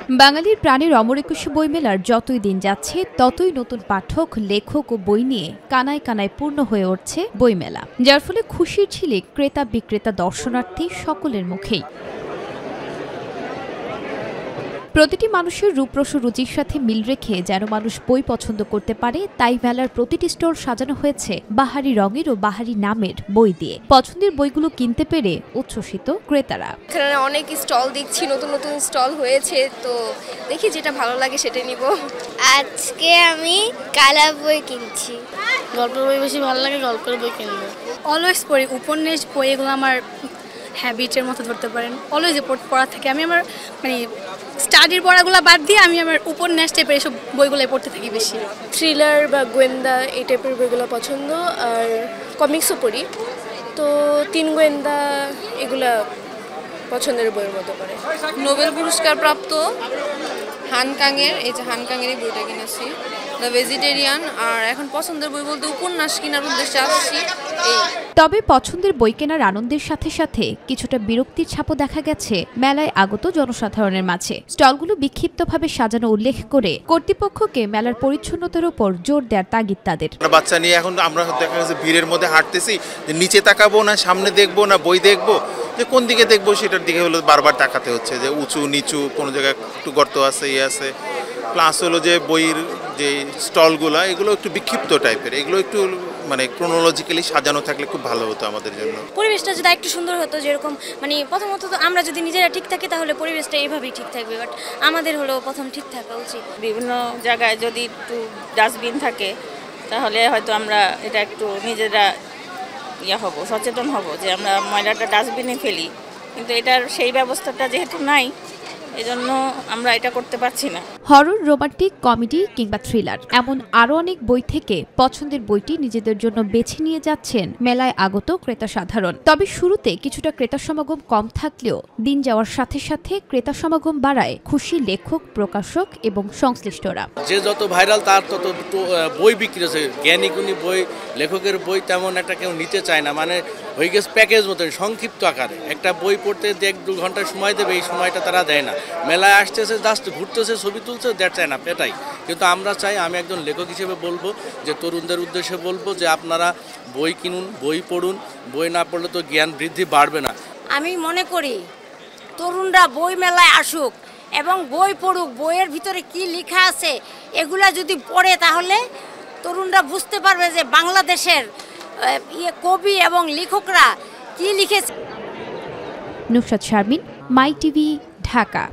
বাঙালির প্রাণের অমর একুশে বইমেলার যতই দিন যাচ্ছে ততই নতুন পাঠক, লেখক ও বই নিয়ে কানায় কানায় পূর্ণ হয়ে উঠছে বইমেলা, যার ফলে খুশির ঝিলিক ক্রেতা বিক্রেতা দর্শনার্থী সকলের মুখেই। প্রতিটি মানুষের রূপরস রুচির সাথে মিল রেখে যেন মানুষ বই পছন্দ করতে পারে, তাই মেলার প্রতিটি স্টল সাজানো হয়েছে বাহারি রঙের ও বাহারি নামের বই দিয়ে। পছন্দের বইগুলো কিনতে পেরে উচ্ছ্বসিত ক্রেতারা। এখানে অনেক স্টল দেখছি, নতুন নতুন স্টল হয়েছে, তো দেখি যেটা ভালো লাগে সেটা নিব। আজকে আমি কালা বই কিনছি। গল্পের বই বেশি ভালো লাগে, গল্পের বই কিনবো। অলওয়েজ পড়ি উপন্যাস বই, এগুলো আমার হ্যাবিটের মতো ধরতে পারেন। অলওয়েজ পড়া থাকে, আমি আমার স্টাডির পড়াগুলো বাদ দিয়ে আমি আমার উপন্যাস টাইপের এসব বইগুলো পড়তে থাকি বেশি। থ্রিলার বা গোয়েন্দা এই টাইপের বইগুলো পছন্দ, আর কমিক্সও পড়ি, তো তিন গোয়েন্দা এগুলা পছন্দের বইয়ের মতো পড়ে। নোবেল পুরস্কার প্রাপ্ত হানকাংয়ের, এই যে হানকাংয়েরই বইটা কিনেছি, দ্য ভেজিটেরিয়ান। আর এখন পছন্দের বই বলতে উপন্যাস কেনার উদ্দেশ্যে আসছি। তবে পছন্দের বই কেনার আনন্দের সাথে সাথে কিছুটা বিরক্তির ছাপও দেখা গেছে মেলায় আগত জনসাধারণের মাঝে। স্টলগুলো বিক্ষিপ্তভাবে সাজানো উল্লেখ করে কর্তৃপক্ষকে মেলার পরিচ্ছন্নতার উপর জোর দেওয়ার তাগিদ তাদের। বাচ্চা নিয়ে এখন আমরা দেখা গেছে ভিড়ের মধ্যে হাঁটতেছি, নিচে তাকাবো না সামনে দেখবো না বই দেখবো, যে কোন দিকে দেখবো সেটার দিকে হলো বারবার তাকাতে হচ্ছে, যে উঁচু নিচু কোনো জায়গায় একটু গর্ত আছে ইয়ে আছে। প্লাস হলো যে বইয়ের যে স্টলগুলো এগুলো একটু বিক্ষিপ্ত টাইপের, এগুলো একটু মানে ক্রোনোলজিক্যালি সাজানো থাকলে খুব ভালো হতো আমাদের জন্য। পরিবেশটা যদি একটু সুন্দর হতো, যেরকম প্রথমত তো আমরা যদি নিজেরা ঠিক থাকি তাহলে পরিবেশটা এইভাবেই ঠিক থাকবে, বাট আমাদের হলো প্রথম ঠিক থাকা উচিত। বিভিন্ন জায়গায় যদি একটু ডাস্টবিন থাকে তাহলে হয়তো আমরা এটা একটু নিজেরা সচেতন হব যে আমরা ময়লাটা ডাস্টবিনে ফেলি, কিন্তু এটার সেই ব্যবস্থাটা যেহেতু নাই, এজন্য আমরা এটা করতে পারছি না। হরর, রোমান্টিক, কমেডি কিংবা থ্রিলার এমন আরও অনেক বই থেকে পছন্দের বইটি নিজেদের জন্য বেছে নিয়ে যাচ্ছেন মেলায় আগত ক্রেতা সাধারণ। তবে শুরুতে কিছুটা ক্রেতা সমাগম কম থাকলেও দিন যাওয়ার সাথে সাথে ক্রেতা সমাগম বাড়ায় খুশি লেখক, প্রকাশক এবং সংশ্লিষ্টরা। যে যত ভাইরাল তার তত বই বিক্রি হচ্ছে, জ্ঞানী গুণী বই, লেখকের বই তেমন একটা কেউ নিতে চায় না, মানে হয়ে গেছে প্যাকেজ মতন সংক্ষিপ্ত আকারে। একটা বই পড়তে 1-2 ঘন্টা সময় দেবে, এই সময়টা তারা দেয় না। মেলায় আসতেছে, জাস্ট ঘুরতেছে, ছবি তুলছে, দেয় চায় না, এটাই। কিন্তু আমরা চাই, আমি একজন লেখক হিসেবে বলবো, যে তরুণদের উদ্দেশ্যে বলবো যে আপনারা বই কিনুন, বই পড়ুন, বই না পড়লে তো জ্ঞান বৃদ্ধি বাড়বে না। আমি মনে করি তরুণরা বই মেলায় আসুক এবং বই পড়ুক, বইয়ের ভিতরে কি লেখা আছে এগুলা যদি পড়ে তাহলে তরুণরা বুঝতে পারবে যে বাংলাদেশের কবি এবং লেখকরা কি লিখেছে। নুসরাত শারমিন, মাই টিভি, ঢাকা।